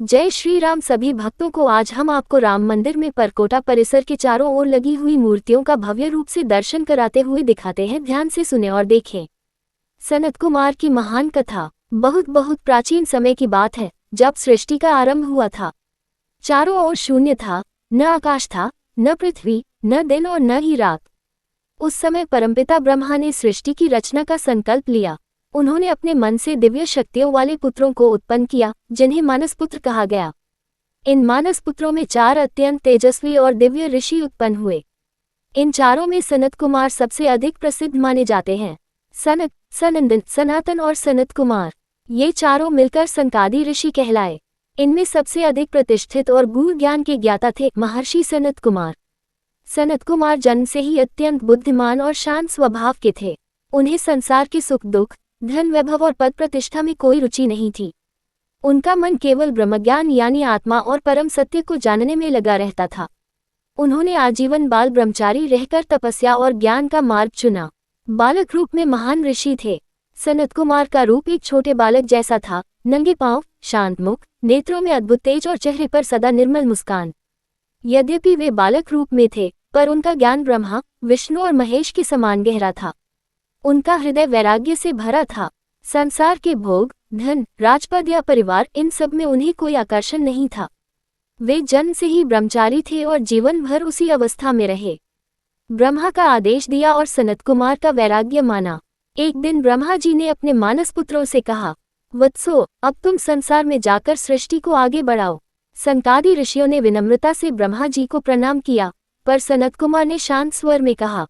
जय श्री राम सभी भक्तों को। आज हम आपको राम मंदिर में परकोटा परिसर के चारों ओर लगी हुई मूर्तियों का भव्य रूप से दर्शन कराते हुए दिखाते हैं। ध्यान से सुने और देखें। सनत कुमार की महान कथा। बहुत बहुत प्राचीन समय की बात है, जब सृष्टि का आरंभ हुआ था। चारों ओर शून्य था, न आकाश था, न पृथ्वी, न दिन और न ही रात। उस समय परमपिता ब्रह्मा ने सृष्टि की रचना का संकल्प लिया। उन्होंने अपने मन से दिव्य शक्तियों वाले पुत्रों को उत्पन्न किया, जिन्हें मानस पुत्र कहा गया। इन मानस पुत्रों में 4 अत्यंत तेजस्वी और दिव्य ऋषि उत्पन्न हुए। इन चारों में सनत कुमार सबसे अधिक प्रसिद्ध माने जाते हैं। सनत, सनंदन, सनातन और सनत कुमार, ये चारों मिलकर सनकादि ऋषि कहलाए। इनमें सबसे अधिक प्रतिष्ठित और गूढ़ ज्ञान के ज्ञाता थे महर्षि सनत कुमार। सनत कुमार जन्म से ही अत्यंत बुद्धिमान और शांत स्वभाव के थे। उन्हें संसार के सुख दुख, धन वैभव और पद प्रतिष्ठा में कोई रुचि नहीं थी। उनका मन केवल ब्रह्मज्ञान यानी आत्मा और परम सत्य को जानने में लगा रहता था। उन्होंने आजीवन बाल ब्रह्मचारी रहकर तपस्या और ज्ञान का मार्ग चुना। बालक रूप में महान ऋषि थे। सनत कुमार का रूप एक छोटे बालक जैसा था, नंगे पांव, शांत मुख, नेत्रों में अद्भुत तेज और चेहरे पर सदा निर्मल मुस्कान। यद्यपि वे बालक रूप में थे, पर उनका ज्ञान ब्रह्मा, विष्णु और महेश के समान गहरा था। उनका हृदय वैराग्य से भरा था। संसार के भोग, धन, राजपद या परिवार, इन सब में उन्हें कोई आकर्षण नहीं था। वे जन्म से ही ब्रह्मचारी थे और जीवन भर उसी अवस्था में रहे। ब्रह्मा का आदेश दिया और सनत कुमार का वैराग्य माना। एक दिन ब्रह्मा जी ने अपने मानस पुत्रों से कहा, वत्सो, अब तुम संसार में जाकर सृष्टि को आगे बढ़ाओ। सनकादि ऋषियों ने विनम्रता से ब्रह्मा जी को प्रणाम किया, पर सनत कुमार ने शांत स्वर में कहा,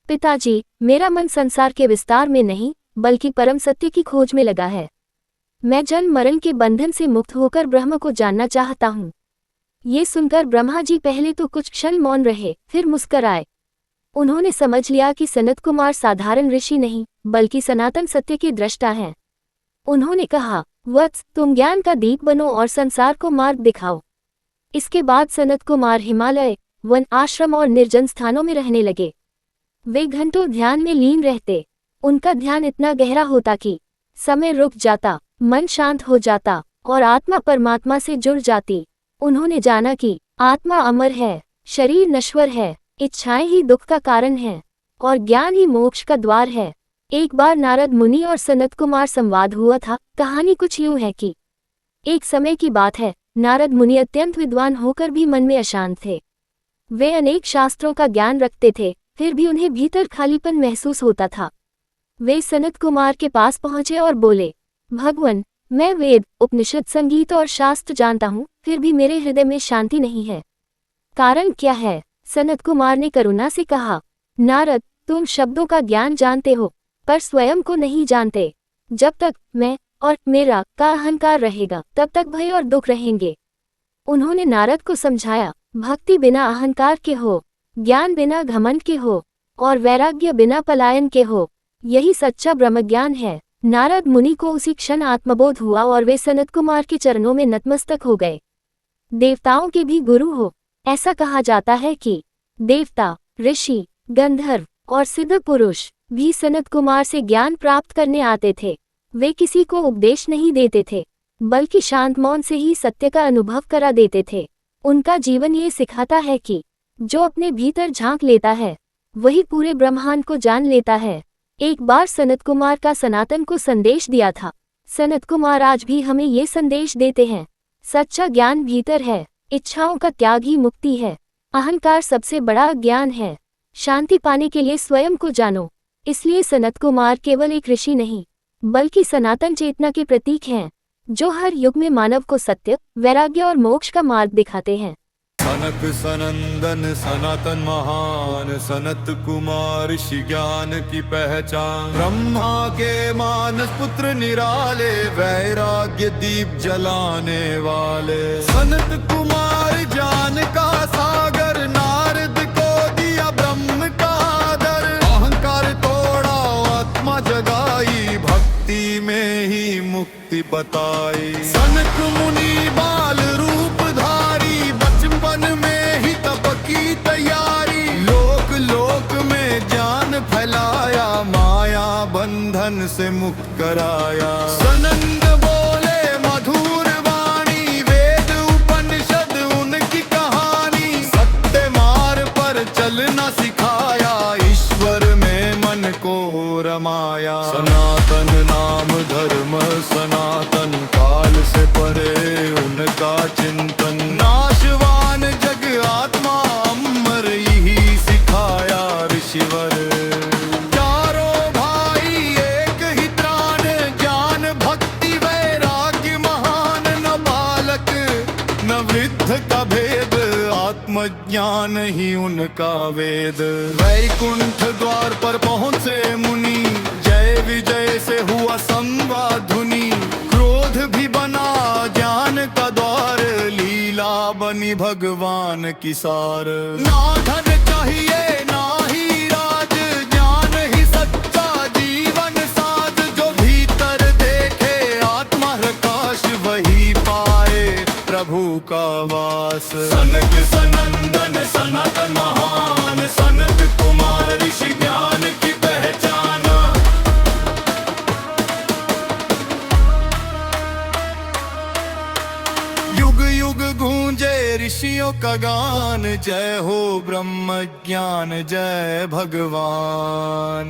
पिताजी, मेरा मन संसार के विस्तार में नहीं, बल्कि परम सत्य की खोज में लगा है। मैं जन्म मरण के बंधन से मुक्त होकर ब्रह्म को जानना चाहता हूँ। ये सुनकर ब्रह्मा जी पहले तो कुछ क्षण मौन रहे, फिर मुस्कराए। उन्होंने समझ लिया कि सनत कुमार साधारण ऋषि नहीं, बल्कि सनातन सत्य के दृष्टा हैं। उन्होंने कहा, वत्स, तुम ज्ञान का दीप बनो और संसार को मार्ग दिखाओ। इसके बाद सनत कुमार हिमालय, वन, आश्रम और निर्जन स्थानों में रहने लगे। वे घंटों ध्यान में लीन रहते। उनका ध्यान इतना गहरा होता कि समय रुक जाता, मन शांत हो जाता और आत्मा परमात्मा से जुड़ जाती। उन्होंने जाना कि आत्मा अमर है, शरीर नश्वर है, इच्छाएं ही दुख का कारण है और ज्ञान ही मोक्ष का द्वार है। एक बार नारद मुनि और सनत कुमार संवाद हुआ था। कहानी कुछ यूं है कि एक समय की बात है, नारद मुनि अत्यंत विद्वान होकर भी मन में अशांत थे। वे अनेक शास्त्रों का ज्ञान रखते थे, फिर भी उन्हें भीतर खालीपन महसूस होता था। वे सनत कुमार के पास पहुंचे और बोले, भगवान, मैं वेद, उपनिषद, संगीत और शास्त्र जानता हूँ, फिर भी मेरे हृदय में शांति नहीं है। कारण क्या है? सनत कुमार ने करुणा से कहा, नारद, तुम शब्दों का ज्ञान जानते हो, पर स्वयं को नहीं जानते। जब तक मैं और मेरा का अहंकार रहेगा, तब तक भय और दुख रहेंगे। उन्होंने नारद को समझाया, भक्ति बिना अहंकार के हो, ज्ञान बिना घमंड के हो और वैराग्य बिना पलायन के हो। यही सच्चा ब्रह्मज्ञान है। नारद मुनि को उसी क्षण आत्मबोध हुआ और वे सनत कुमार के चरणों में नतमस्तक हो गए। देवताओं के भी गुरु हो। ऐसा कहा जाता है कि देवता, ऋषि, गंधर्व और सिद्ध पुरुष भी सनत कुमार से ज्ञान प्राप्त करने आते थे। वे किसी को उपदेश नहीं देते थे, बल्कि शांत मौन से ही सत्य का अनुभव करा देते थे। उनका जीवन ये सिखाता है कि जो अपने भीतर झांक लेता है, वही पूरे ब्रह्मांड को जान लेता है। एक बार सनत कुमार का सनातन को संदेश दिया था। सनत कुमार आज भी हमें ये संदेश देते हैं, सच्चा ज्ञान भीतर है, इच्छाओं का त्याग ही मुक्ति है, अहंकार सबसे बड़ा अज्ञान है। शांति पाने के लिए स्वयं को जानो। इसलिए सनत कुमार केवल एक ऋषि नहीं, बल्कि सनातन चेतना के प्रतीक हैं, जो हर युग में मानव को सत्य, वैराग्य और मोक्ष का मार्ग दिखाते हैं। सनक सनंदन सनातन महान, सनत कुमार ऋषि ज्ञान की पहचान। ब्रह्मा के मानस पुत्र निराले, वैराग्य दीप जलाने वाले। सनत कुमार ज्ञान का सागर, नारद को दिया ब्रह्म का आदर। अहंकार तोड़ा, आत्मा जगाई, भक्ति में ही मुक्ति बताई। सनक मुनि बाल रूप धारी, बचपन में ही तप की तैयारी। लोक लोक में ज्ञान फैलाया, माया बंधन से मुक्त कराया। सनंद बोले मधुर वाणी, वे वृद्ध का भेद, आत्मज्ञान ही उनका वेद। वैकुंठ द्वार पर पहुँचे मुनि, जय विजय से हुआ संवाद धुनि। क्रोध भी बना ज्ञान का द्वार, लीला बनी भगवान की सार। ना धन चाहिए ना ही राज, ज्ञान ही सच्चा जीवन साध। जो भीतर देखे आत्मप्रकाश, वही पाए प्रभु का वास। सनक सनंदन सनातन महान, सनत कुमार ऋषि ज्ञान की पहचान। युग युग गूंजे ऋषियों का गान, जय हो ब्रह्म ज्ञान जय भगवान।